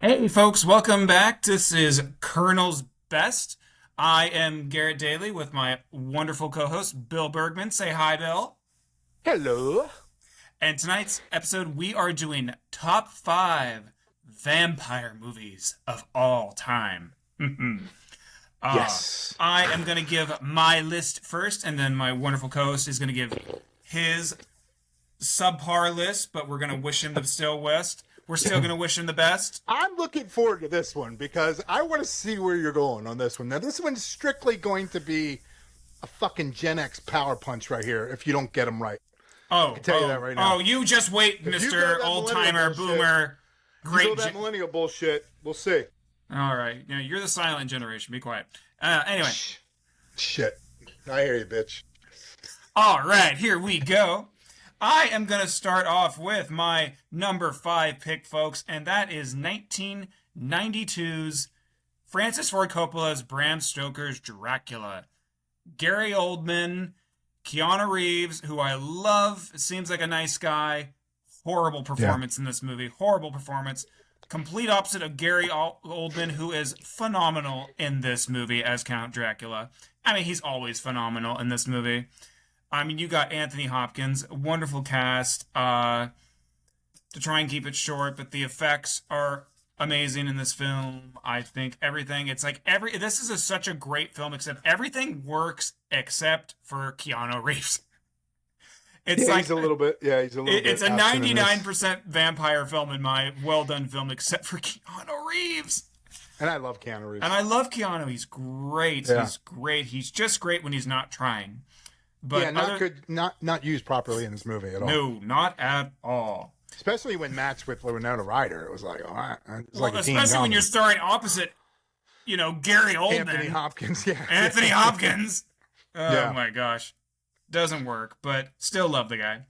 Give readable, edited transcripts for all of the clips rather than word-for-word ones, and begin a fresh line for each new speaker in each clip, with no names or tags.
Hey, folks, welcome back. This is Kernels Best. I am Garrett Daly with my wonderful co host, Bill Bergman. Say hi, Bill.
Hello.
And tonight's episode, we are doing top five vampire movies of all time. uh,
Yes.
I am going to give my list first, and then my wonderful co host is going to give his subpar list, but we're going to wish him the still west. We're still going to wish him the best.
I'm looking forward to this one because I want to see where you're going on this one. Now, this one's strictly going to be a fucking Gen X power punch right here if you don't get them right. I
Oh,
can tell you that
oh,
right
oh,
now.
you just wait,
If you go
Mr.
that
Old
millennial
Timer
bullshit,
Boomer.
you go
Great.
that millennial bullshit, we'll see.
All right. You know, you're the silent generation. Be quiet. Anyway.
Shit. I hear you, bitch.
All right. Here we go. I am going to start off with my number five pick, folks, and that is 1992's Francis Ford Coppola's Bram Stoker's Dracula. Gary Oldman, Keanu Reeves, who I love, seems like a nice guy. Horrible
Yeah.
performance in this movie. Horrible performance. Complete opposite of Gary Oldman, who is phenomenal in this movie as Count Dracula. I mean, he's always phenomenal in this movie. I mean, you got Anthony Hopkins, wonderful cast. To try and keep it short, but the effects are amazing in this film. I think everything. It's like This is such a great film, except everything works except for Keanu Reeves. It's
Yeah,
like
he's a little bit. Yeah, he's a little
it's
bit
a
absent in this.
99% vampire film in my well done film, except for Keanu Reeves.
And I love Keanu
And
Reeves.
I love Keanu. He's great.
Yeah.
He's great. He's just great when he's not trying.
Yeah,
But
not good. Not used properly in this movie at all.
no, not at all.
Especially when matched with Winona Ryder, it was like, all right, it's
Well,
like a team
especially when
comedy.
you're starring opposite, Gary
Anthony
Oldman,
Hopkins, yeah,
Anthony Hopkins. Oh
yeah,
my gosh, doesn't work, but still love the guy.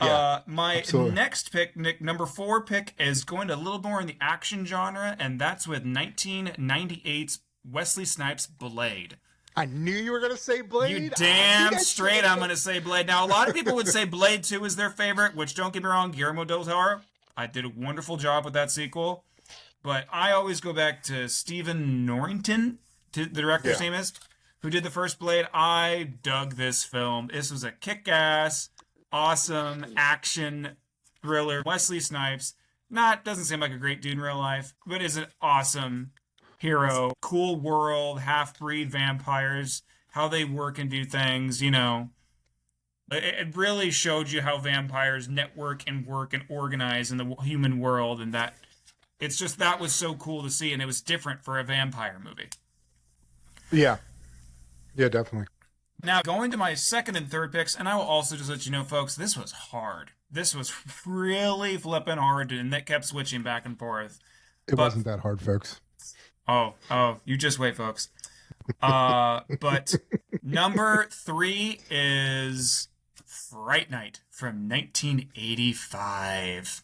yeah,
My
absolutely.
next pick, Nick, number four pick is going to a little more in the action genre, and that's with 1998's Wesley Snipes' Blade.
I knew you were gonna say
You
Blade. I knew
damn
that
straight
shit.
I'm going to say Blade. Now, a lot of people would say Blade 2 is their favorite, which don't get me wrong, Guillermo del Toro, I did a wonderful job with that sequel. But I always go back to Stephen Norrington, the director's
Yeah,
name is, who did the first Blade. I dug this film. This was a kick-ass, awesome action thriller. Wesley Snipes, doesn't seem like a great dude in real life, but is an awesome hero. Cool world, half-breed vampires, how they work and do things, It really showed you how vampires network and work and organize in the human world, and that was so cool to see, and it was different for a vampire movie.
yeah, yeah, definitely.
Now, going to my second and third picks, and I will also just let you know, folks, this was hard. This was really flipping hard, and it kept switching back and forth.
It
But
wasn't that hard, folks.
oh, you just wait, folks. But number three is Fright Night from 1985.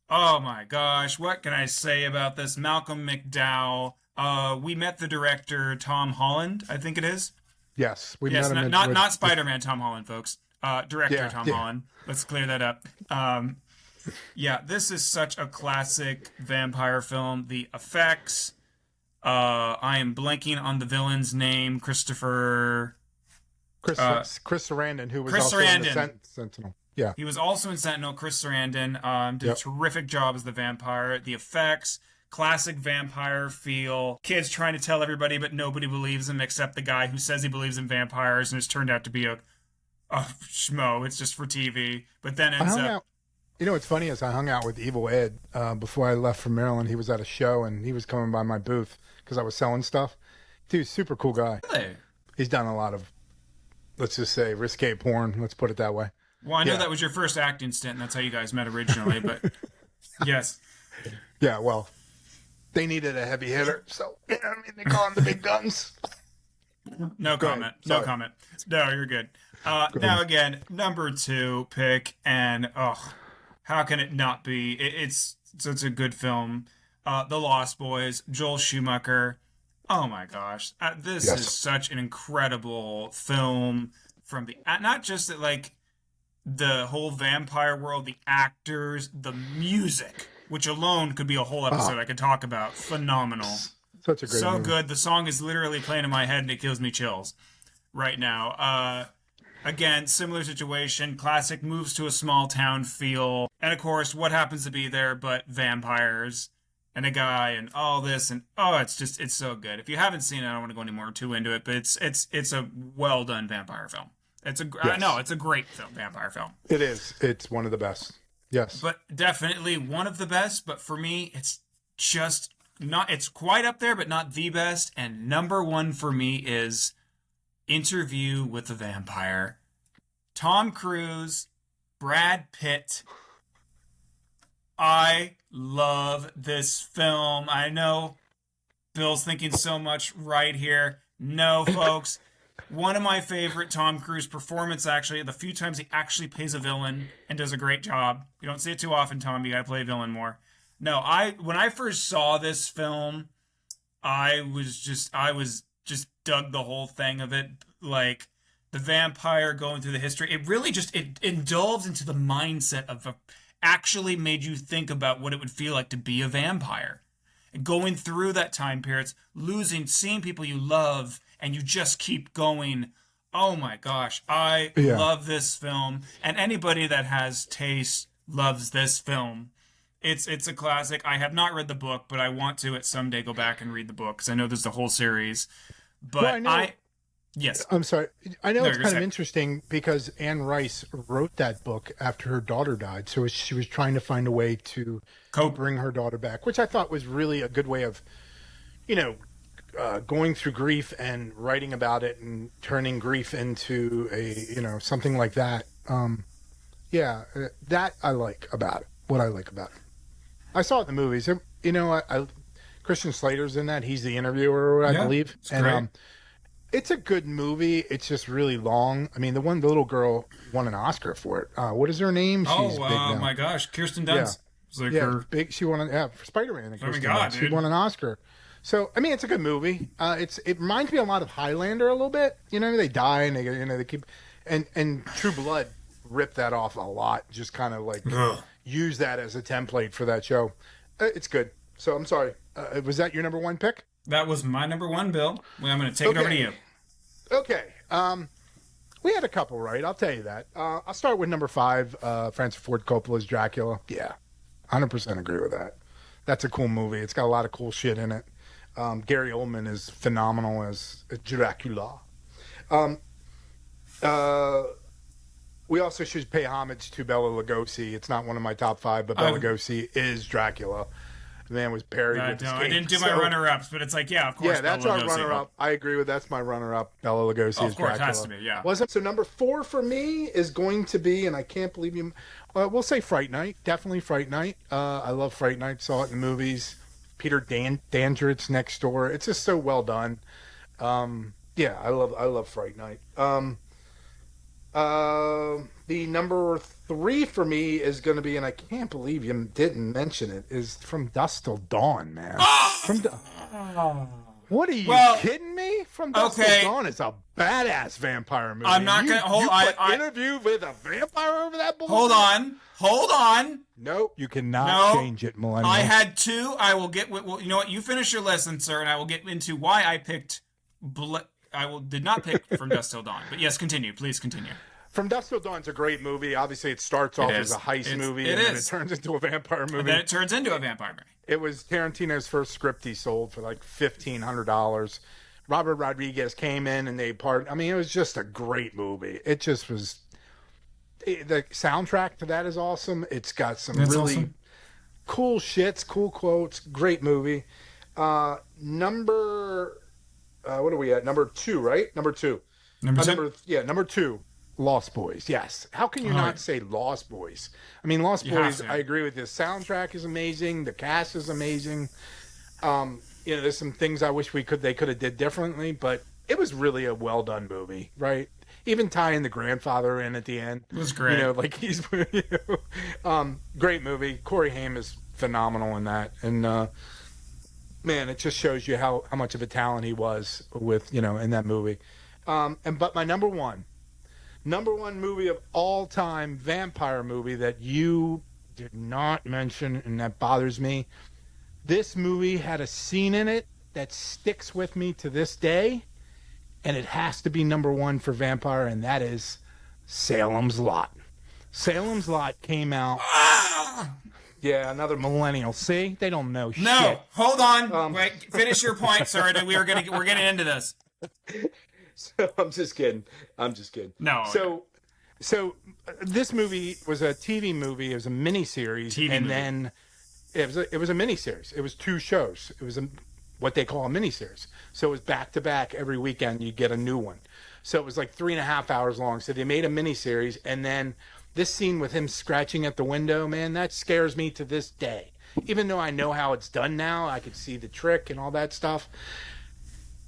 Oh my gosh, what can I say about this? Malcolm McDowell. We met the director Tom Holland, I think it is.
Yes, we
Yes,
met him
not
in
not,
with,
not Spider-Man Tom Holland, folks. Director
yeah,
Tom
yeah.
Holland. Let's clear that up. Yeah, this is such a classic vampire film. The effects. I am blanking on the villain's name. Uh,
Chris Sarandon, who was
Chris
also in the
Sarandon.
Sentinel. Yeah,
He was also in Sentinel. Chris Sarandon did a
yep.
terrific job as the vampire. The effects, classic vampire feel. Kids trying to tell everybody, but nobody believes him except the guy who says he believes in vampires and has turned out to be a schmo. It's just for TV, but then
I
ends
hung
up.
out. You know what's funny is I hung out with Evil Ed before I left for Maryland. He was at a show and he was coming by my booth because I was selling stuff. Dude, super cool guy.
Really?
He's done a lot of, let's just say, risque porn. Let's put it that way.
Well, I know
Yeah,
that was your first acting stint, and that's how you guys met originally. But yes,
yeah. Well, they needed a heavy hitter, so you know what I mean. They call him the big guns.
no
Go ahead.
comment. No
Sorry.
comment. No, you're good.
Go
Now
ahead.
again, number two pick, and how can it not be? It's such a good film. The Lost Boys, Joel Schumacher. Oh my gosh, this is
Yes.
such an incredible film from the not just that, like the whole vampire world, the actors, the music. which alone could be a whole episode I could talk about. Phenomenal.
Such a great
So
movie.
good. The song is literally playing in my head and it gives me chills right now. Again, similar situation. Classic moves to a small town feel. And of course, what happens to be there but vampires and a guy and all this and it's so good. If you haven't seen it, I don't want to go any more too into it, but it's a well done vampire film. It's a great film, vampire film.
It is. It's one of the best. Yes.
But definitely one of the best, but for me, it's just not, it's quite up there, but not the best. And number one for me is Interview with the Vampire. Tom Cruise, Brad Pitt. I love this film. I know Bill's thinking so much right here. No, folks. One of my favorite Tom Cruise performance, actually, the few times he actually plays a villain and does a great job. You don't see it too often, Tom. You gotta play a villain more. No, when I first saw this film, I was just dug the whole thing of it. Like, the vampire going through the history. It really just, it indulged into the mindset of actually made you think about what it would feel like to be a vampire. And going through that time period, seeing people you love, and you just keep going. Oh my gosh, I love this film. And anybody that has taste loves this film. It's a classic. I have not read the book, but I want to at someday go back and read the book because I know there's the whole series. But yes.
I'm sorry. I know it's kind of interesting because Anne Rice wrote that book after her daughter died. So she was trying to find a way to bring her daughter back, which I thought was really a good way of, going through grief and writing about it and turning grief into something like that. That I like about it. What I like about it. I saw it in the movies. Christian Slater's in that. He's the interviewer, I believe. And it's a good movie. It's just really long. I mean, the little girl won an Oscar for it. What is her name? She's big now.
My gosh, Kirsten Dunst.
Yeah, big. She won for Spider-Man.
Oh my God,
dude. She won an Oscar. So I mean, it's a good movie. It reminds me a lot of Highlander a little bit. They die and they keep and True Blood ripped that off a lot. Just kind of like use that as a template for that show. It's good. So I'm sorry. Was that your number one pick?
That was my number one, Bill. Well, I'm going to take it over to you.
Okay. We had a couple right. I'll tell you that. I'll start with number 5. Francis Ford Coppola's Dracula. Yeah, 100% agree with that. That's a cool movie. It's got a lot of cool shit in it. Gary Oldman is phenomenal as Dracula. We also should pay homage to Bela Lugosi. It's not one of my top 5, but Bela Lugosi is Dracula. The man was buried with
I didn't do my runner-ups, but it's like, of course.
Yeah, that's our runner-up. I agree with that's my runner-up. Bela Lugosi is Dracula. Of course, it has to be, yeah. So number 4 for me is going to be, and I can't believe you, we'll say Fright Night. Definitely Fright Night. I love Fright Night. Saw it in the movies. Peter Dandridge next door. It's just so well done. I love Fright Night. The number 3 for me is going to be, and I can't believe you didn't mention it, is From Dusk Till Dawn, man. What are you kidding me? From Dusk Till Dawn is a badass vampire movie.
I'm not going to hold.
Interview with a vampire over that bullshit?
Hold on.
Nope, you cannot change it, Millennial.
I had 2. I will get. Well, you know what? You finish your lesson, sir, and I will get into why I picked. Did not pick From Dusk Till Dawn, but yes, continue. Please continue.
From Dusk Till Dawn is a great movie. Obviously, it starts off as a heist movie, and then it turns into a vampire movie.
And then it turns into a vampire movie.
It was Tarantino's first script he sold for like $1,500. Robert Rodriguez came in, and it was just a great movie. It just was. The soundtrack to that is awesome. It's got some cool shits, cool quotes. Great movie. What are we at? Number 2, right? Number 2. Number 2. Lost Boys, yes. How can you not say Lost Boys? I mean, Lost Boys, I agree with you. The soundtrack is amazing. The cast is amazing. There's some things I wish they could have did differently, but it was really a well-done movie, right? Even tying the grandfather in at the end.
It was great.
He's great movie. Corey Haim is phenomenal in that. And, man, it just shows you how much of a talent he was with, in that movie. But my number one movie of all time, vampire movie that you did not mention, and that bothers me. This movie had a scene in it that sticks with me to this day, and it has to be number one for vampire, and that is Salem's Lot. Salem's Lot came out. Yeah, another millennial. See, they don't know shit.
No, hold on. Wait, finish your point. Sorry, we're getting into this.
So I'm just kidding.
No.
So this movie was a TV movie. It was a miniseries, then it was a miniseries. It was 2 shows. It was what they call a miniseries. So it was back to back every weekend. You get a new one. So it was like 3.5 hours long. So they made a miniseries, and then this scene with him scratching at the window, man, that scares me to this day. Even though I know how it's done now, I could see the trick and all that stuff.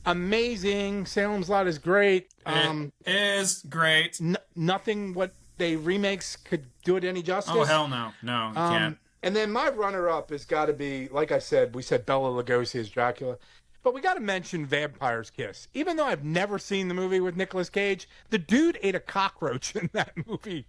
Amazing. Salem's Lot is great.
It is great.
Nothing what they remakes could do it any justice.
Oh, hell no. No, you can't.
And then my runner-up has got to be, like I said, we said Bela Lugosi as Dracula. But we got to mention Vampire's Kiss. Even though I've never seen the movie with Nicolas Cage, the dude ate a cockroach in that movie.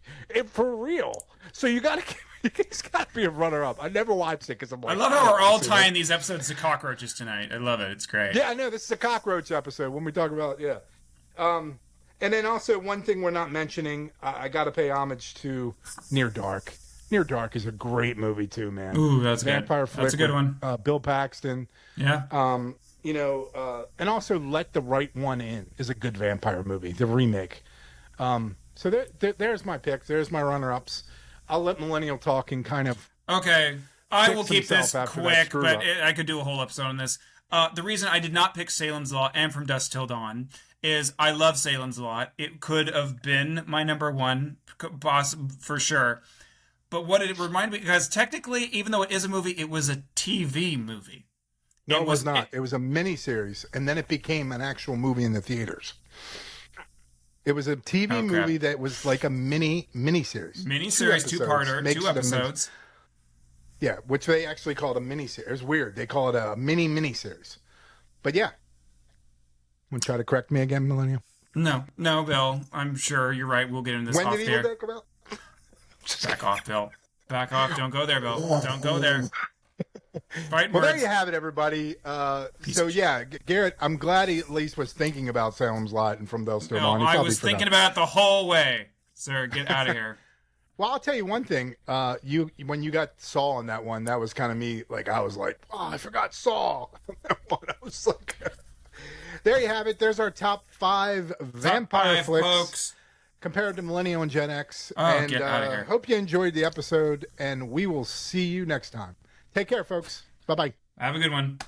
For real. So it's got to be a runner-up. I never watched it because I'm like...
I love how we're all tying these episodes to cockroaches tonight. I love it. It's great.
Yeah, I know. This is a cockroach episode when we talk about... Yeah. And then also, one thing we're not mentioning, I got to pay homage to Near Dark. Near Dark is a great movie, too, man.
Ooh, that's
Vampire
good.
Flick
That's a good one.
Bill Paxton.
Yeah.
And also Let the Right One In is a good vampire movie, the remake. So there's my pick. There's my runner-ups. I'll let Millennial talk and kind of...
Okay. I will keep this quick, but I could do a whole episode on this. The reason I did not pick Salem's Lot and From Dusk Till Dawn is I love Salem's Lot. It could have been my number one, for sure. But what it reminded me, because technically, even though it is a movie, it was a TV movie.
No, it was not. It was a miniseries, and then it became an actual movie in the theaters. It was a TV movie that was like a miniseries.
Miniseries, 2-parter, 2 episodes.
Yeah, which they actually called a miniseries. It's weird. They call it a miniseries. But yeah. Want to try to correct me again, Millennial?
No, Bill. I'm sure you're right. We'll get into this off there.
When did he come out?
Back off, Bill. Back off. Don't go there, Bill. Don't go there.
Well, there you have it, everybody. So, yeah, Garrett, I'm glad he at least was thinking about Salem's Lot and From Dusk Till Dawn.
I was thinking about it the whole way. Sir, get out of here.
Well, I'll tell you one thing. When you got Saul in that one, that was kind of me. Like, I was like, oh, I forgot Saul. I was like, there you have it. There's our top 5 vampire flicks. Folks. Compared to Millennial and Gen X.
Oh, get out of here.
Hope you enjoyed the episode, and we will see you next time. Take care, folks. Bye-bye.
Have a good one.